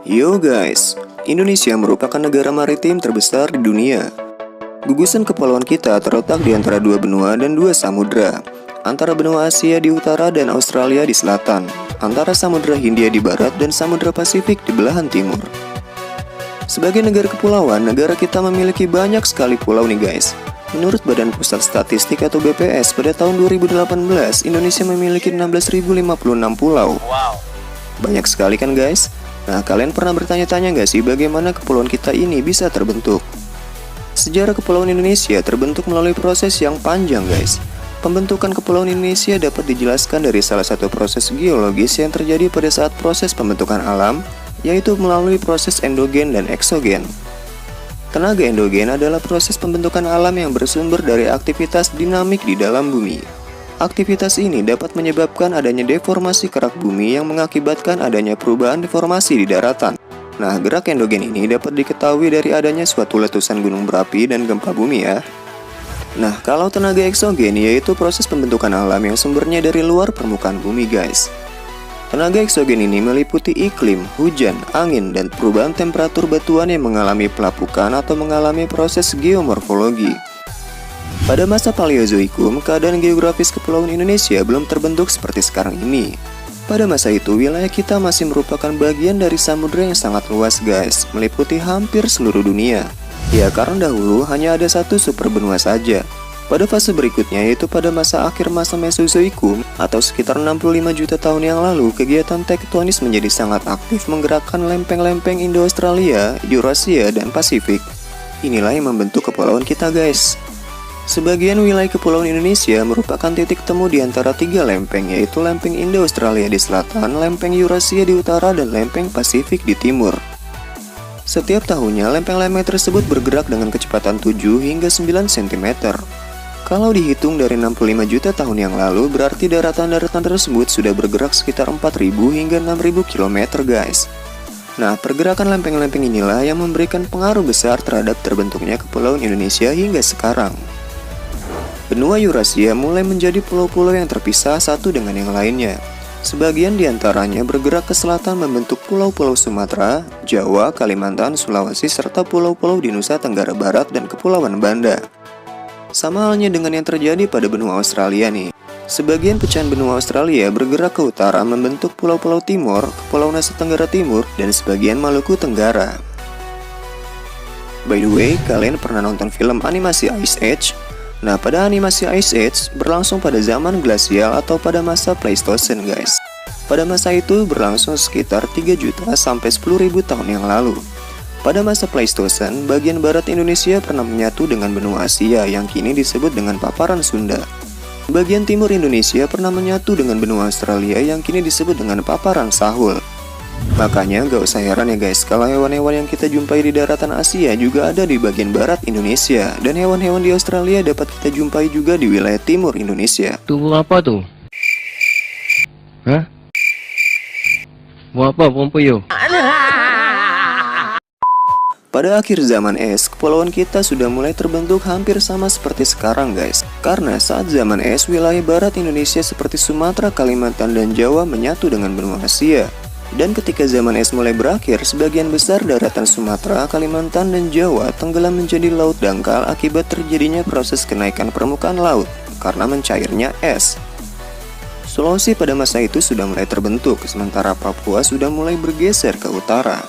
Yo guys, Indonesia merupakan negara maritim terbesar di dunia. Gugusan kepulauan kita terletak di antara dua benua dan dua samudra, antara benua Asia di utara dan Australia di selatan, antara Samudra Hindia di barat dan Samudra Pasifik di belahan timur. Sebagai negara kepulauan, negara kita memiliki banyak sekali pulau nih guys. Menurut Badan Pusat Statistik atau BPS, pada tahun 2018, Indonesia memiliki 16.056 pulau. Banyak sekali kan guys? Nah, kalian pernah bertanya-tanya nggak sih bagaimana kepulauan kita ini bisa terbentuk? Sejarah kepulauan Indonesia terbentuk melalui proses yang panjang guys. Pembentukan kepulauan Indonesia dapat dijelaskan dari salah satu proses geologis yang terjadi pada saat proses pembentukan alam, yaitu melalui proses endogen dan eksogen. Tenaga endogen adalah proses pembentukan alam yang bersumber dari aktivitas dinamik di dalam bumi. Aktivitas ini dapat menyebabkan adanya deformasi kerak bumi yang mengakibatkan adanya perubahan deformasi di daratan. Nah, gerak endogen ini dapat diketahui dari adanya suatu letusan gunung berapi dan gempa bumi ya. Nah, kalau tenaga eksogen yaitu proses pembentukan alam yang sumbernya dari luar permukaan bumi guys. Tenaga eksogen ini meliputi iklim, hujan, angin, dan perubahan temperatur batuan yang mengalami pelapukan atau mengalami proses geomorfologi. Pada masa Paleozoikum, keadaan geografis kepulauan Indonesia belum terbentuk seperti sekarang ini. Pada masa itu, wilayah kita masih merupakan bagian dari samudra yang sangat luas guys, meliputi hampir seluruh dunia. Ya, karena dahulu hanya ada satu superbenua saja. Pada fase berikutnya, yaitu pada masa akhir masa Mesozoikum, atau sekitar 65 juta tahun yang lalu, kegiatan tektonis menjadi sangat aktif menggerakkan lempeng-lempeng Indo-Australia, Eurasia, dan Pasifik. Inilah yang membentuk kepulauan kita guys. Sebagian wilayah kepulauan Indonesia merupakan titik temu di antara tiga lempeng, yaitu lempeng Indo-Australia di selatan, lempeng Eurasia di utara, dan lempeng Pasifik di timur. Setiap tahunnya, lempeng-lempeng tersebut bergerak dengan kecepatan 7 hingga 9 cm. Kalau dihitung dari 65 juta tahun yang lalu, berarti daratan-daratan tersebut sudah bergerak sekitar 4.000 hingga 6.000 km guys. Nah, pergerakan lempeng-lempeng inilah yang memberikan pengaruh besar terhadap terbentuknya kepulauan Indonesia hingga sekarang. Benua Eurasia mulai menjadi pulau-pulau yang terpisah satu dengan yang lainnya. Sebagian diantaranya bergerak ke selatan membentuk pulau-pulau Sumatera, Jawa, Kalimantan, Sulawesi, serta pulau-pulau di Nusa Tenggara Barat dan Kepulauan Banda. Sama halnya dengan yang terjadi pada benua Australia nih. Sebagian pecahan benua Australia bergerak ke utara membentuk pulau-pulau Timor, Kepulauan Nusa Tenggara Timur, dan sebagian Maluku Tenggara. By the way, kalian pernah nonton film animasi Ice Age? Nah, pada animasi Ice Age berlangsung pada zaman glasial atau pada masa Pleistocene guys. Pada masa itu berlangsung sekitar 3 juta sampai 10.000 tahun yang lalu. Pada masa Pleistocene, bagian barat Indonesia pernah menyatu dengan benua Asia yang kini disebut dengan paparan Sunda. Bagian timur Indonesia pernah menyatu dengan benua Australia yang kini disebut dengan paparan Sahul. Makanya gak usah heran ya guys, kalau hewan-hewan yang kita jumpai di daratan Asia juga ada di bagian barat Indonesia. Dan hewan-hewan di Australia dapat kita jumpai juga di wilayah timur Indonesia. Tuh apa tuh? Hah? Mau apa Pompeyo? Pada akhir zaman es, kepulauan kita sudah mulai terbentuk hampir sama seperti sekarang guys. Karena saat zaman es, wilayah barat Indonesia seperti Sumatera, Kalimantan, dan Jawa menyatu dengan benua Asia. Dan ketika zaman es mulai berakhir, sebagian besar daratan Sumatera, Kalimantan, dan Jawa tenggelam menjadi laut dangkal akibat terjadinya proses kenaikan permukaan laut karena mencairnya es. Sulawesi pada masa itu sudah mulai terbentuk, sementara Papua sudah mulai bergeser ke utara.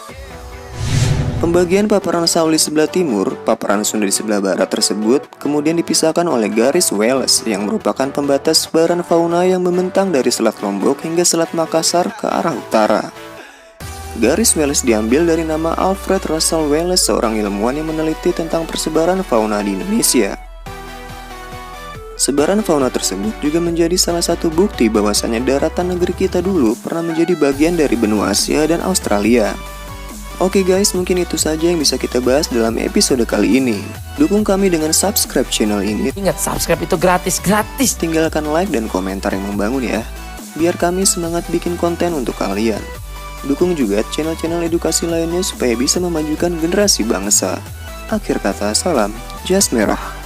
Pembagian paparan Sahul di sebelah timur, paparan Sunda di sebelah barat tersebut kemudian dipisahkan oleh garis Wallace yang merupakan pembatas sebaran fauna yang membentang dari Selat Lombok hingga Selat Makassar ke arah utara. Garis Wallace diambil dari nama Alfred Russel Wallace, seorang ilmuwan yang meneliti tentang persebaran fauna di Indonesia. Sebaran fauna tersebut juga menjadi salah satu bukti bahwasannya daratan negeri kita dulu pernah menjadi bagian dari benua Asia dan Australia. Oke guys, mungkin itu saja yang bisa kita bahas dalam episode kali ini. Dukung kami dengan subscribe channel ini. Ingat, subscribe itu gratis. Tinggalkan like dan komentar yang membangun ya, biar kami semangat bikin konten untuk kalian. Dukung juga channel-channel edukasi lainnya supaya bisa memajukan generasi bangsa. Akhir kata, salam Jas Merah.